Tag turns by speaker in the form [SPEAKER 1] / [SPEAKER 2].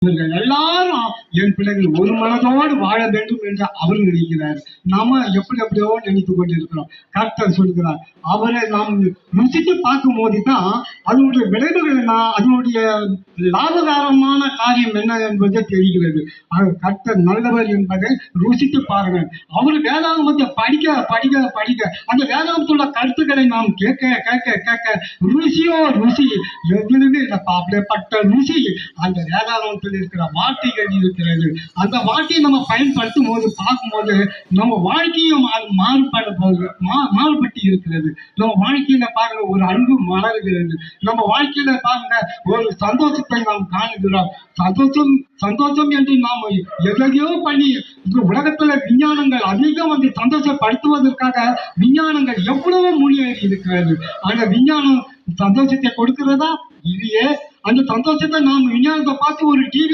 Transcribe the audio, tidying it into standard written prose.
[SPEAKER 1] இவர்கள் எல்லாரும் என் பிள்ளைகள் ஒரு மனதோடு வாழ வேண்டும் என்று அவர் நினைக்கிறார். நாம எப்படி எப்படியோ நினைத்து கொண்டிருக்கிறோம். கர்த்தர் சொல்கிறார், அவரை நாம் ருசித்து பார்க்கும் போதுதான் அதனுடைய விளைவுகள் என்ன, அதனுடைய லாபகரமான காரியம் என்ன என்பது தெரிகிறது. கர்த்தர் நல்லவர் என்பதை ருசித்து பாருங்கள். அவர் வேதாகமத்தை படிக்க படிக்க படிக்க அந்த வேதாகமத்துள்ள கருத்துக்களை நாம் கேட்க கேட்க கேட்க ருசியோ ருசி எதிலுமே அப்படிப்பட்ட ருசி அந்த வேதாகமத்தில் இருக்கிற வார்த்தைகள் இருக்கிறது. அந்த வார்த்தையை நம்ம பயன்படுத்தும் போது பார்க்கும்போது நம்ம வாழ்க்கையும் மாறுபட்டு இருக்கிறது. நம்ம வாழ்க்கையில பாருங்க ஒரு அன்பு மலர்கிறது. நம்ம வாழ்க்கையில பாருங்க ஒரு சந்தோஷத்தை நாம் காணுகிறோம். சந்தோஷம் சந்தோஷம் என்று நாம் எதையோ பண்ணி இந்த உலகத்துல விஞ்ஞானங்கள் அதிகம் வந்து சந்தோஷப்படுத்துவதற்காக விஞ்ஞானங்கள் எவ்வளவு முன்னேறி இருக்கிறது. அந்த விஞ்ஞானம் சந்தோஷத்தை கொடுக்கிறதா இல்லையே? அந்த சந்தோஷத்தை நாம் விஞ்ஞானத்தை பார்த்து ஒரு டிவி